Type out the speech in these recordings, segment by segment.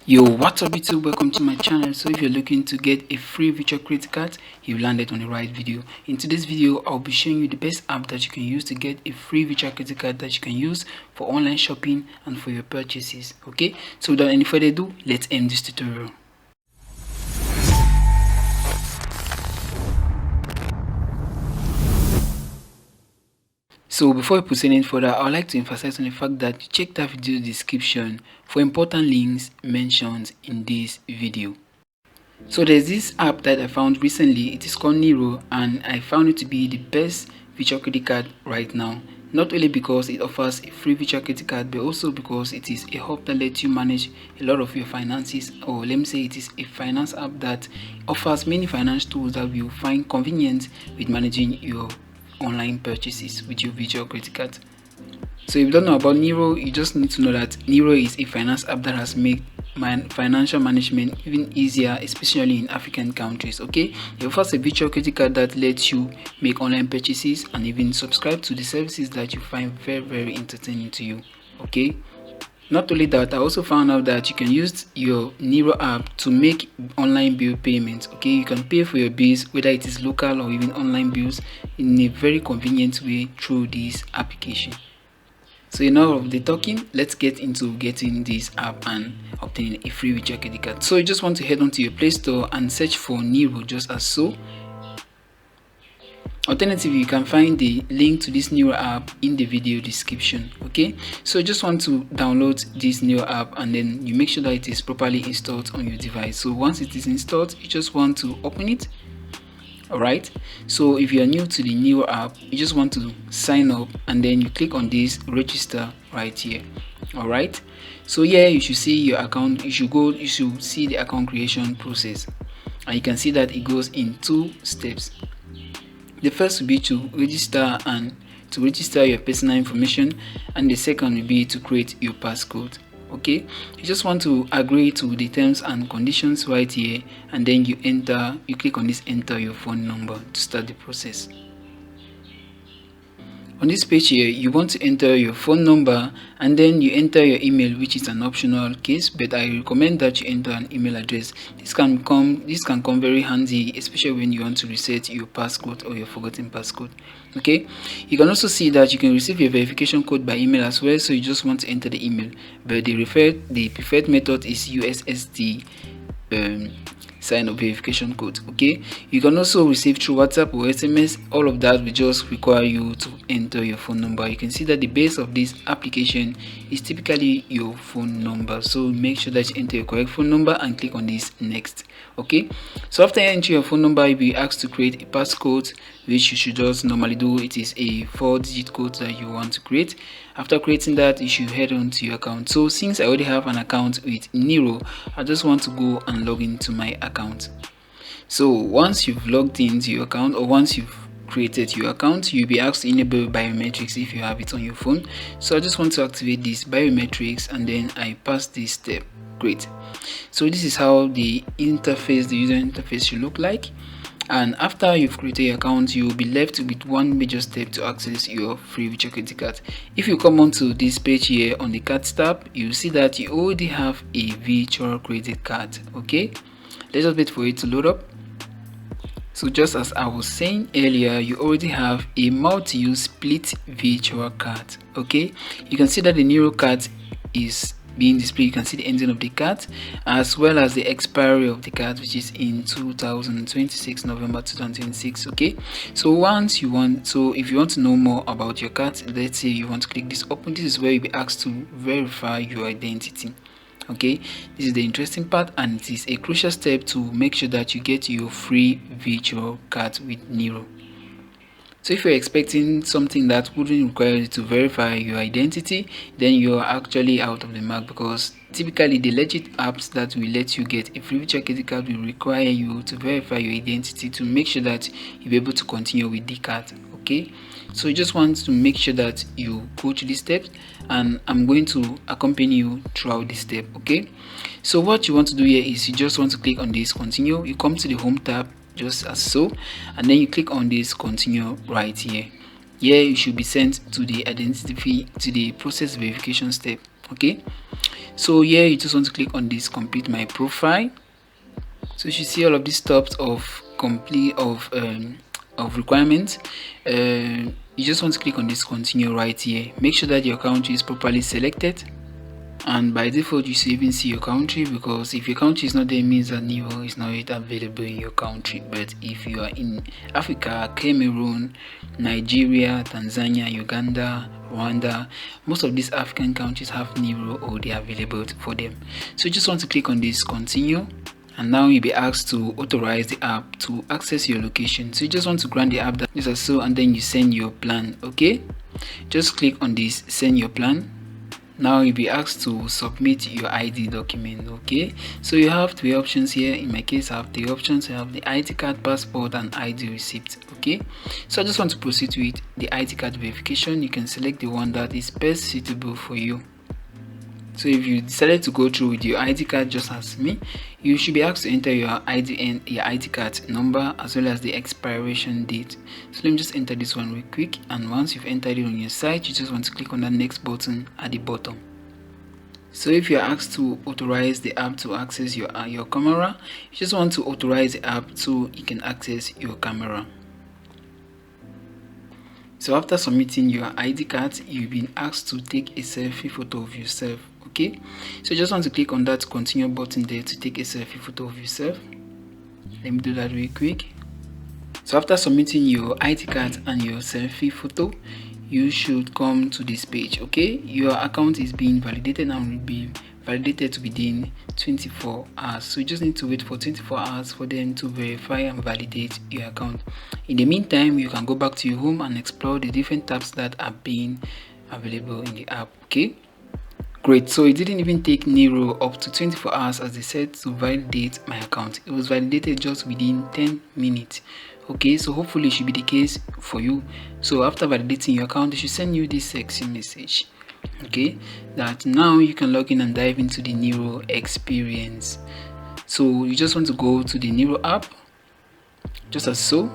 Yo, what's up YouTube? Welcome to my channel. So if you're looking to get a free virtual credit card, you've landed on the right video. In today's video, I'll be showing you the best app that you can use to get a free virtual credit card that you can use for online shopping and for your purchases. Okay, so without any further ado, let's end this tutorial. So before we proceed any further, I would like to emphasize on the fact that you check that video description for important links mentioned in this video. So there's this app that I found recently. It is called Neero, and I found it to be the best virtual credit card right now. Not only because it offers a free virtual credit card, but also because it is a hub that lets you manage a lot of your finances, or let me say it is a finance app that offers many finance tools that you find convenient with managing your online purchases with your virtual credit card. So if you don't know about Neero, you just need to know that Neero is a finance app that has made financial management even easier, especially in African countries. Okay, it offers a virtual credit card that lets you make online purchases and even subscribe to the services that you find very entertaining to you. Okay, not only that, I also found out that you can use your Neero app to make online bill payments. Okay, you can pay for your bills, whether it is local or even online bills, in a very convenient way through this application. So enough of the talking, let's get into getting this app and obtaining a free virtual credit card. So you just want to head onto your Play Store and search for Neero, just as so. Alternatively, you can find the link to this Neero app in the video description. Okay, so you just want to download this Neero app and then you make sure that it is properly installed on your device. So once it is installed, you just want to open it. Alright, so if you are new to the Neero app, you just want to sign up and then you click on this register right here. Alright, so here you should see your account. You should see the account creation process, and you can see that it goes in 2 steps. The first will be to register your personal information, and the second will be to create your passcode. Okay, you just want to agree to the terms and conditions right here, and then you click on this enter your phone number to start the process. On this page here, you want to enter your phone number and then you enter your email, which is an optional case, but I recommend that you enter an email address. This can come very handy, especially when you want to reset your passcode or your forgotten passcode. Okay, you can also see that you can receive your verification code by email as well, so you just want to enter the email, but the preferred method is USSD sign up verification code. Okay, you can also receive through WhatsApp or SMS. All of that will just require you to enter your phone number. You can see that the base of this application is typically your phone number, so make sure that you enter your correct phone number and click on this next. Okay, so after entering your phone number, you'll be asked to create a passcode, which you should just normally do. It is a 4-digit code that you want to create. After creating that, you should head on to your account. So since I already have an account with Neero, I just want to go and log into my account. So once you've logged into your account, or once you've created your account, you'll be asked to enable biometrics if you have it on your phone. So I just want to activate this biometrics and then I pass this step. Great. So this is how the user interface should look like. And after you've created your account, you will be left with one major step to access your free virtual credit card. If you come onto this page here on the cards tab, you see that you already have a virtual credit card. Okay, let's just wait for it to load up. So just as I was saying earlier, you already have a multi-use split virtual card. Okay, you can see that the Neero card is being displayed. You can see the ending of the card as well as the expiry of the card, which is in 2026 November 2026. Okay, so if you want to know more about your card, let's say you want to click this open, this is where you'll be asked to verify your identity. Okay, this is the interesting part, and it is a crucial step to make sure that you get your free virtual card with Neero. So if you're expecting something that wouldn't require you to verify your identity, then you're actually out of the mark, because typically the legit apps that will let you get a free virtual credit card will require you to verify your identity to make sure that you'll be able to continue with the card. Okay, so you just want to make sure that you go through these steps, and I'm going to accompany you throughout this step. Okay, so what you want to do here is you just want to click on this continue. You come to the home tab just as so, and then you click on this continue right here. Here you should be sent to the process verification step. Okay, So here you just want to click on this complete my profile. So you should see all of these types of requirements. You just want to click on this continue right here. Make sure that your country is properly selected, and by default you should even see your country, because if your country is not there, it means that Neero is not yet available in your country. But if you are in Africa, Cameroon, Nigeria, Tanzania, Uganda, Rwanda, most of these African countries have Neero or they are available for them. So you just want to click on this continue, and now you'll be asked to authorize the app to access your location. So you just want to grant the app that just as so, and then you send your plan. Okay, just click on this send your plan. Now you'll be asked to submit your ID document. Okay, so you have three options here. In my case, I have three options. I have the ID card, passport, and ID receipt. Okay, so I just want to proceed with the ID card verification. You can select the one that is best suitable for you. So if you decided to go through with your ID card just as me, you should be asked to enter your ID card number as well as the expiration date. So let me just enter this one real quick, and once you've entered it on your site, you just want to click on the next button at the bottom. So if you're asked to authorize the app to access your camera, you just want to authorize the app so you can access your camera. So after submitting your ID card, you've been asked to take a selfie photo of yourself. Okay, so you just want to click on that continue button there to take a selfie photo of yourself. Let me do that real quick. So after submitting your ID card and your selfie photo, you should come to this page. Okay, your account is being validated and will be validated to within 24 hours. So you just need to wait for 24 hours for them to verify and validate your account. In the meantime, you can go back to your home and explore the different tabs that are being available in the app. Okay, great. So it didn't even take Neero up to 24 hours as they said to validate my account. It was validated just within 10 minutes. Okay, so hopefully it should be the case for you. So after validating your account, they should send you this sexy message. Okay, that now you can log in and dive into the Neero experience. So you just want to go to the Neero app just as so,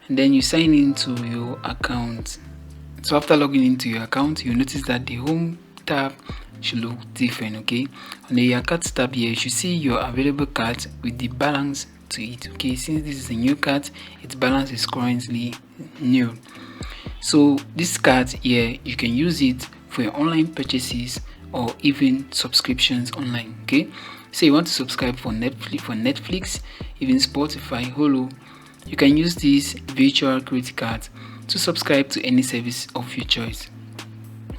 and then you sign into your account. So after logging into your account, you notice that the home tab should look different. Okay, on the cards tab here, you should see your available cards with the balance to it. Okay, since this is a new card, its balance is currently new. So this card here, you can use it for your online purchases or even subscriptions online. Okay, so you want to subscribe for Netflix, even Spotify, Hulu, you can use this virtual credit card to subscribe to any service of your choice.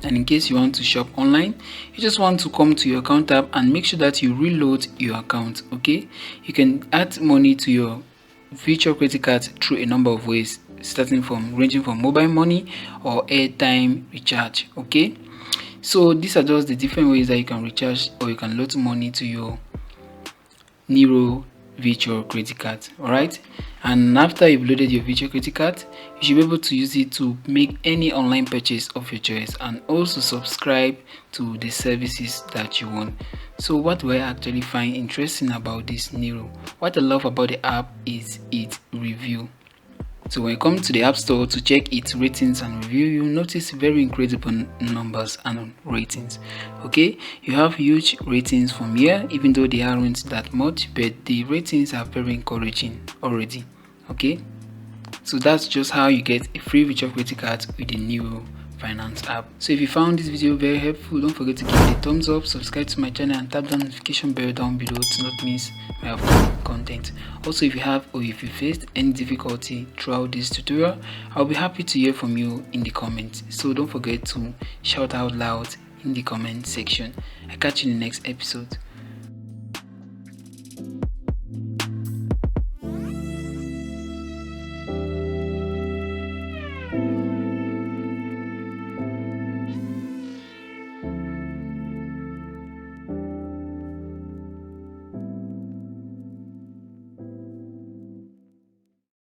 And in case you want to shop online, you just want to come to your account tab and make sure that you reload your account. Okay, you can add money to your virtual credit card through a number of ways, ranging from mobile money or airtime recharge. Okay, so these are just the different ways that you can recharge or you can load money to your Neero virtual credit card. All right, and after you've loaded your virtual credit card, you should be able to use it to make any online purchase of your choice and also subscribe to the services that you want. So what do I actually find interesting about this Neero? What I love about the app is its review. So when you come to the App Store to check its ratings and review, you'll notice very incredible numbers and ratings. Okay, you have huge ratings from here, even though they aren't that much, but the ratings are very encouraging already. Okay, so that's just how you get a free virtual credit card with the Neero Finance app. So if you found this video very helpful, don't forget to give it a thumbs up, subscribe to my channel, and tap the notification bell down below to not miss my upcoming content. Also, if you have or if you faced any difficulty throughout this tutorial, I'll be happy to hear from you in the comments. So don't forget to shout out loud in the comment section. I'll catch you in the next episode.